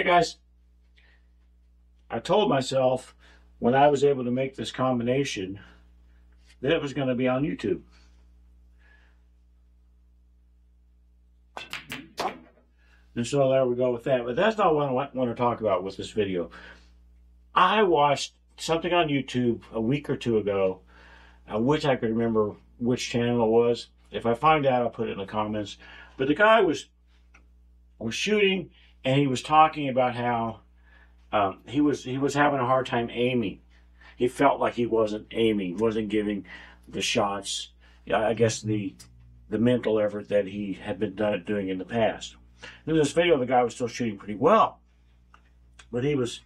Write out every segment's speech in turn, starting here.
guys, I told myself when I was able to make this combination that it was going to be on YouTube. And so there we go with that. But that's not what I want to talk about with this video. I watched something on YouTube a week or two ago. I wish I could remember which channel it was. If I find out, I'll put it in the comments. But the guy was shooting, and he was talking about how he was having a hard time aiming. He felt like he wasn't aiming, wasn't giving the shots, I guess, the mental effort that he had been doing in the past. In this video, the guy was still shooting pretty well. But he was,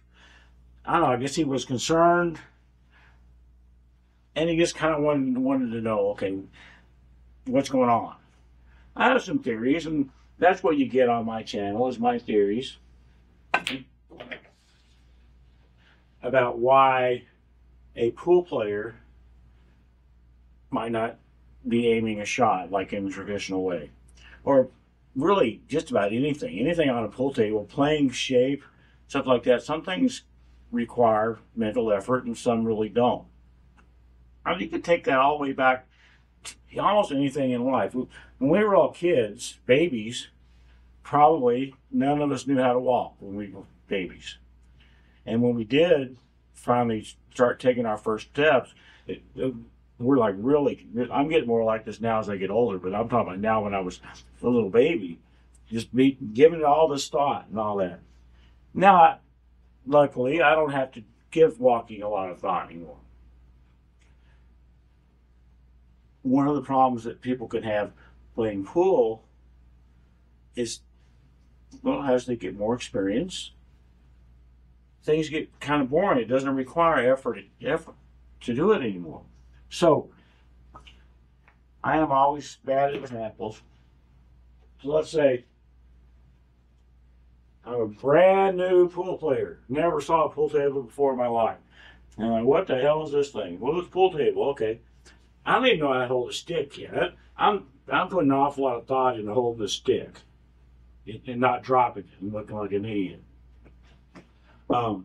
I don't know, I guess he was concerned. And he just kind of wanted to know, okay, what's going on? I have some theories, and that's what you get on my channel, is my theories about why a pool player might not be aiming a shot like in the traditional way. Or really just about anything on a pool table, playing shape, stuff like that. Some things require mental effort and some really don't. I mean, you could take that all the way back to almost anything in life. When we were all kids, babies, probably none of us knew how to walk when we were babies. And when we did finally start taking our first steps, we're like, really, I'm getting more like this now as I get older, but I'm talking about now when I was a little baby, just giving it all this thought and all that. Now, luckily, I don't have to give walking a lot of thought anymore. One of the problems that people can have playing pool is, well, as they get more experience, things get kind of boring. It doesn't require effort to do it anymore. So, I am always bad at examples. So let's say I'm a brand new pool player. Never saw a pool table before in my life. And I'm like, what the hell is this thing? Well, it's a pool table. Okay. I don't even know how to hold a stick yet. I'm putting an awful lot of thought into holding the stick and not dropping it and looking like an idiot. No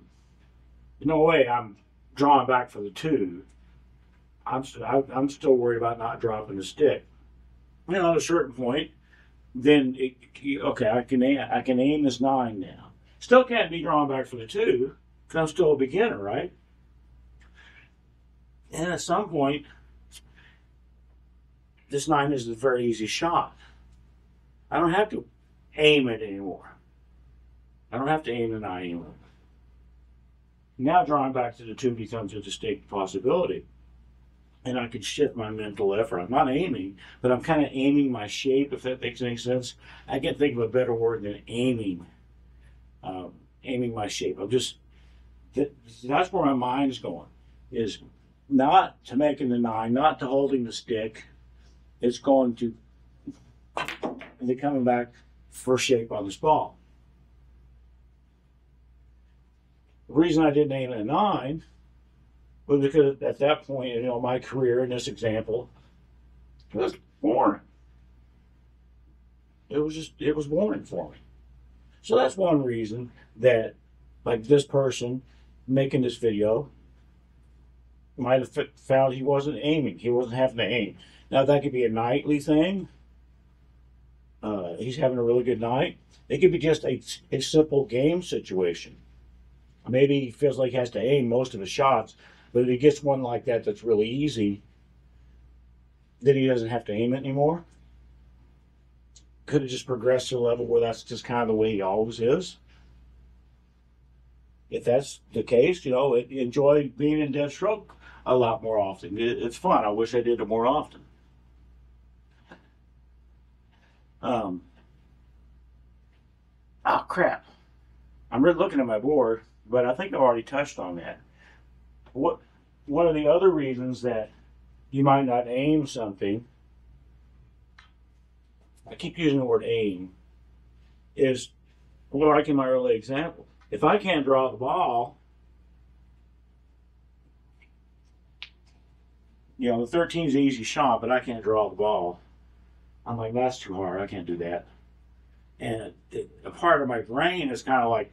way I'm drawing back for the two. I'm still worried about not dropping the stick. And at a certain point, then okay, I can aim this 9 now. Still can't be drawing back for the 2 because I'm still a beginner, right? And at some point, this 9 is a very easy shot. I don't have to aim it anymore. I don't have to aim the 9 anymore. Now drawing back to the 2 becomes a distinct possibility. And I can shift my mental effort. I'm not aiming, but I'm kind of aiming my shape, if that makes any sense. I can't think of a better word than aiming. Aiming my shape. That's where my mind's going. Is not to making the 9, not to holding the stick. It's going to, and then coming back for shape on this ball. The reason I didn't aim at a 9 was because at that point, my career in this example was boring. It was boring for me. So that's one reason that, like, this person making this video might have found he wasn't aiming. He wasn't having to aim. Now, that could be a nightly thing. He's having a really good night. It could be just a simple game situation. Maybe he feels like he has to aim most of his shots, but if he gets one like that that's really easy, then he doesn't have to aim it anymore. Could have just progressed to a level where that's just kind of the way he always is. If that's the case, enjoy being in dead stroke a lot more often. It's fun. I wish I did it more often. Oh, crap. I'm really looking at my board, but I think I've already touched on that. One of the other reasons that you might not aim something, I keep using the word aim, is, well, like in my early example, if I can't draw the ball, the 13 is an easy shot, but I can't draw the ball. I'm like, that's too hard. I can't do that. And a part of my brain is kind of like,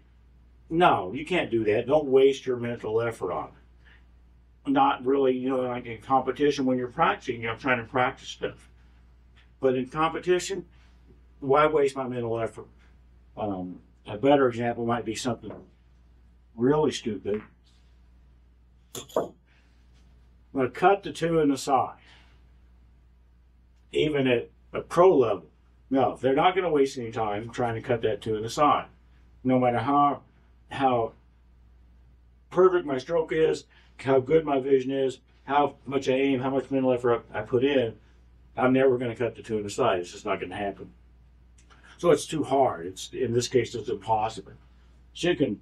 No, you can't do that. Don't waste your mental effort on it. Not really, like in competition when you're practicing, I'm trying to practice stuff. But in competition, why waste my mental effort? A better example might be something really stupid. I'm going to cut the two in the side, even at a pro level. No, they're not going to waste any time trying to cut that two in the side. No matter how perfect my stroke is, how good my vision is, how much I aim, how much mental effort I put in, I'm never going to cut the two in the side. It's just not going to happen. So it's too hard. In this case, it's impossible. So you can,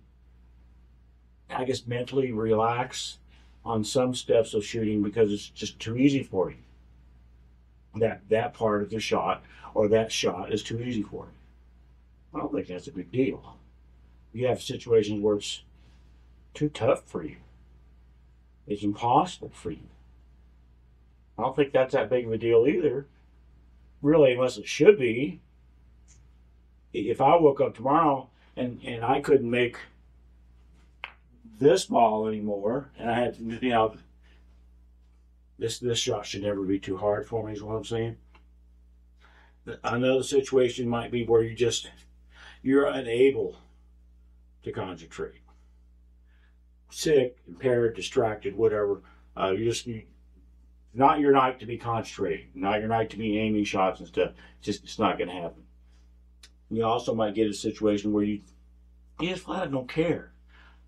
I guess, mentally relax on some steps of shooting because it's just too easy for you. That part of the shot or that shot is too easy for you. I don't think that's a big deal. You have situations where it's too tough for you. It's impossible for you. I don't think that's that big of a deal either. Really, unless it should be. If I woke up tomorrow and I couldn't make this ball anymore, and I had to, this shot should never be too hard for me, is what I'm saying. Another situation might be where you're unable to concentrate. Sick, impaired, distracted, whatever. You're not your night to be concentrating. Not your night to be aiming shots and stuff. It's not going to happen. You also might get a situation where you just flat out don't care.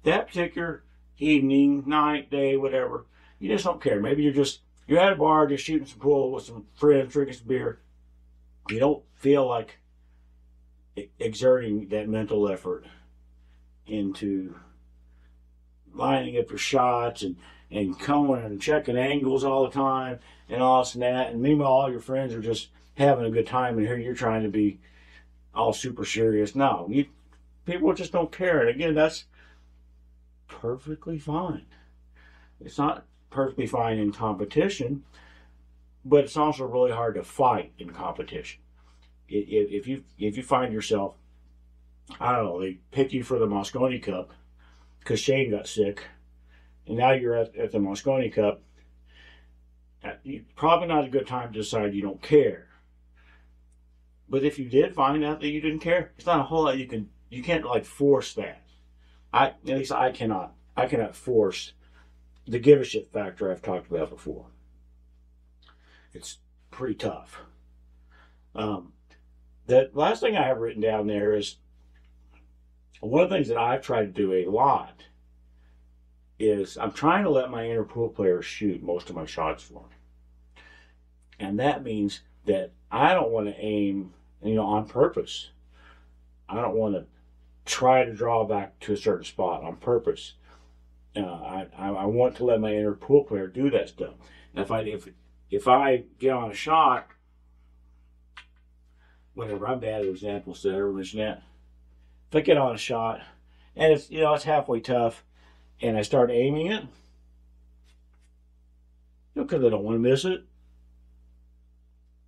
That particular evening, night, day, whatever, you just don't care. Maybe you're at a bar just shooting some pool with some friends, drinking some beer. You don't feel like exerting that mental effort into lining up your shots and coming and checking angles all the time and all this and that. And meanwhile, all your friends are just having a good time, and here you're trying to be all super serious. No, people just don't care. And again, that's perfectly fine. It's not perfectly fine in competition, but it's also really hard to fight in competition. If you find yourself, I don't know, they pick you for the Mosconi Cup because Shane got sick, and now you're at the Mosconi Cup, probably not a good time to decide you don't care. But if you did find out that you didn't care, it's not a whole lot you can't like force that. At least I cannot force the give a shit factor I've talked about before. It's pretty tough. The last thing I have written down there is one of the things that I've tried to do a lot is I'm trying to let my inner pool player shoot most of my shots for me. And that means that I don't want to aim, on purpose. I don't want to try to draw back to a certain spot on purpose. I want to let my inner pool player do that stuff. And if I get on a shot, whatever, I'm bad at examples, so I ever mention that. If I get on a shot and it's halfway tough, and I start aiming it, because I don't want to miss it,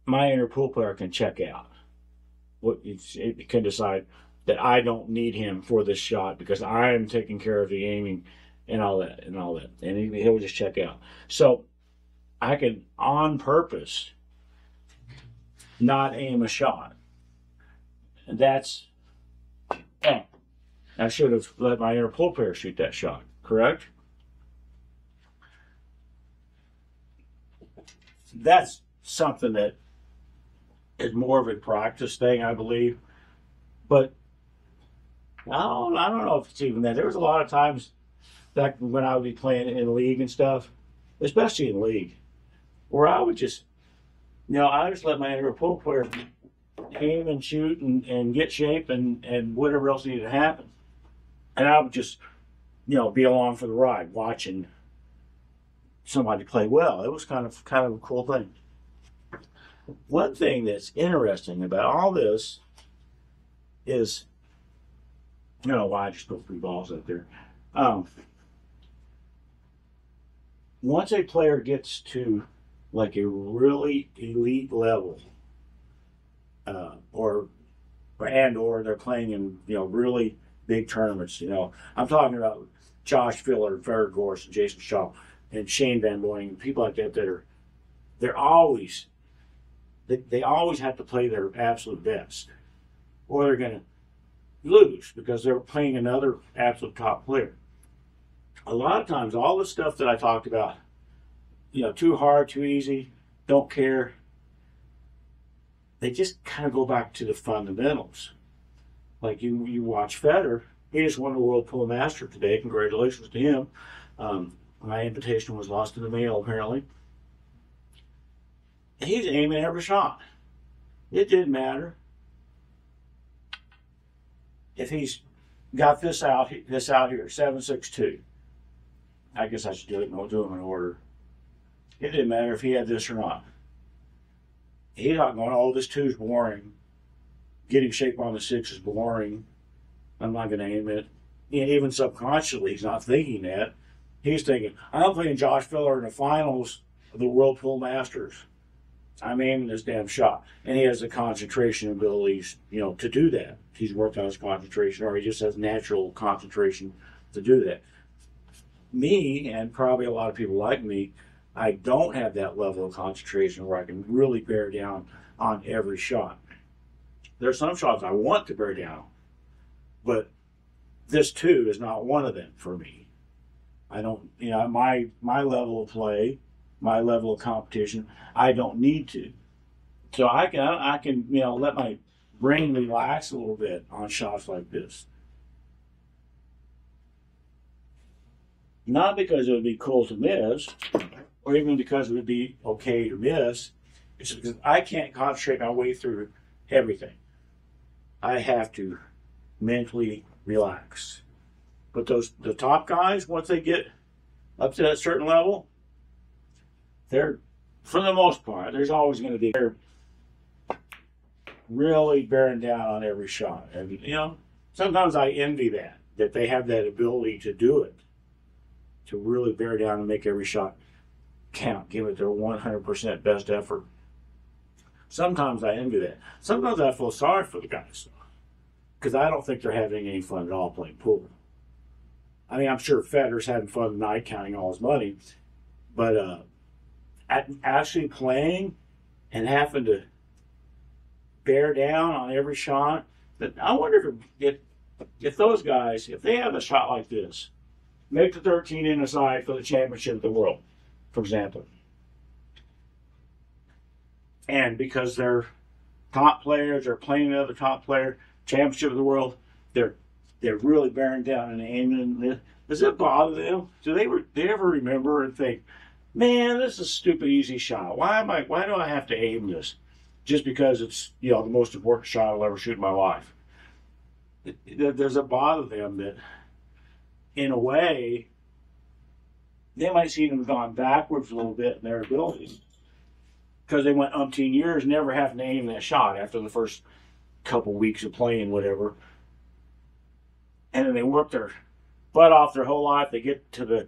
my inner pool player can check out. It can decide that I don't need him for this shot because I'm taking care of the aiming and all that. And he'll just check out. So I can, on purpose, not aim a shot. And that's, I should have let my inner pool player shoot that shot, correct? That's something that is more of a practice thing, I believe. But I don't know if it's even that. There was a lot of times back when I would be playing in league and stuff, especially in league, where I would just, I just let my inner pool player aim and shoot and get shape and whatever else needed to happen. And I would just, be along for the ride, watching somebody play well. It was kind of a cool thing. One thing that's interesting about all this is, why I just throw 3 balls out there. Once a player gets to like a really elite level, or they're playing in really big tournaments. You know, I'm talking about Josh Filler, Farrah Gorse, and Jason Shaw, and Shane Van Boening, people like that they're always they always have to play their absolute best, or they're going to lose because they're playing another absolute top player. A lot of times, all the stuff that I talked about, you know, too hard, too easy, don't care, they just kind of go back to the fundamentals. Like you watch Federer, he just won the World Pool Master today. Congratulations to him. My invitation was lost in the mail, apparently. He's aiming every shot. It didn't matter if he's got this out here, 7.62. I guess I should do it and I'll do them in order. It didn't matter if he had this or not. He's not going, oh, this 2's boring. Getting shape on the 6 is boring. I'm not going to aim it. Even subconsciously, he's not thinking that. He's thinking, I'm playing Josh Filler in the finals of the World Pool Masters. I'm aiming this damn shot. And he has the concentration abilities, you know, to do that. He's worked on his concentration, or he just has natural concentration to do that. Me, and probably a lot of people like me, I don't have that level of concentration where I can really bear down on every shot. There's some shots I want to bear down, but this too is not one of them for me. I don't, you know, my level of play, my level of competition, I don't need to. So I can, you know, let my brain relax a little bit on shots like this. Not because it would be cool to miss, or even because it would be okay to miss. It's because I can't concentrate my way through everything. I have to mentally relax. But the top guys, once they get up to that certain level, they're, for the most part, there's always going to be, they're really bearing down on every shot. And, you know, sometimes I envy that they have that ability to do it, to really bear down and make every shot count, give it their 100% best effort. Sometimes I envy that. Sometimes I feel sorry for the guys, because I don't think they're having any fun at all playing pool. I mean, I'm sure Federer's having fun tonight counting all his money, but actually playing and having to bear down on every shot, I wonder if those guys, if they have a shot like this, make the 13 in the side for the championship of the world, for example, and because they're top players, they're playing another top player, championship of the world, they're really bearing down and aiming. Does it bother them? Do they ever remember and think, man, this is a stupid easy shot. Why do I have to aim this? Just because it's, you know, the most important shot I'll ever shoot in my life. Does it bother them that, in a way, they might see them gone backwards a little bit in their abilities, because they went umpteen years never having to aim that shot after the first couple weeks of playing, whatever. And then they work their butt off their whole life. They get to the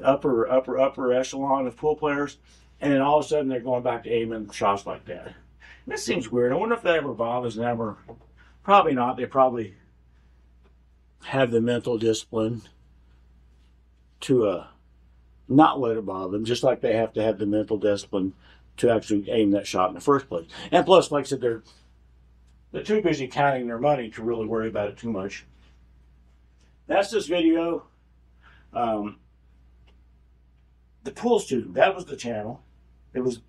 upper echelon of pool players, and then all of a sudden they're going back to aiming shots like that. And that seems weird. I wonder if that ever bothers them, or probably not. They probably have the mental discipline to not let it bother them, just like they have to have the mental discipline to actually aim that shot in the first place. And plus, like I said, they're too busy counting their money to really worry about it too much. That's this video. The pool student, that was the channel. It was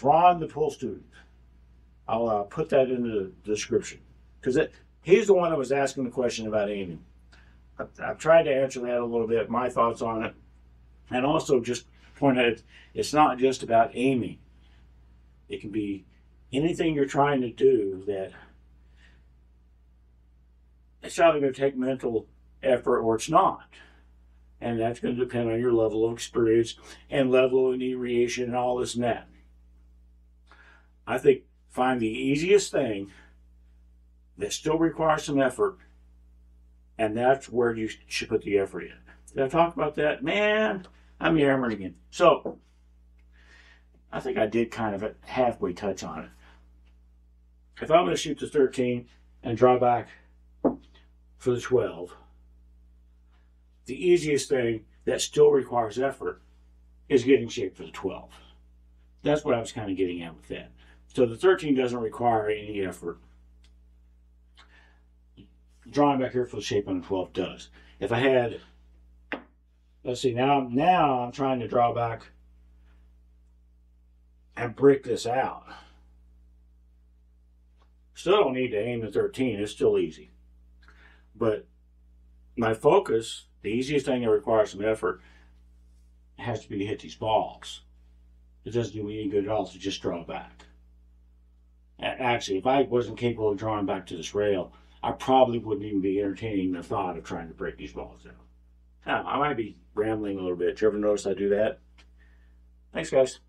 Ron, the pool student. I'll put that in the description, because he's the one that was asking the question about aiming. I've tried to answer that a little bit, my thoughts on it, and also just point out it's not just about aiming. It can be anything you're trying to do that it's either going to take mental effort or it's not. And that's going to depend on your level of experience and level of inebriation and all this and that. I think find the easiest thing that still requires some effort, and that's where you should put the effort in. Did I talk about that? Man, I'm yammering again. So, I think I did kind of a halfway touch on it. If I'm going to shoot the 13 and draw back for the 12, the easiest thing that still requires effort is getting shape for the 12. That's what I was kind of getting at with that. So the 13 doesn't require any effort. Drawing back here for the shape on the 12 does. If I had, let's see, now I'm trying to draw back and break this out. Still don't need to aim the 13. It's still easy. But my focus, the easiest thing that requires some effort, has to be to hit these balls. It doesn't do me any good at all to just draw back. Actually, if I wasn't capable of drawing back to this rail, I probably wouldn't even be entertaining the thought of trying to break these balls down. Now, I might be rambling a little bit. Did you ever notice I do that? Thanks, guys.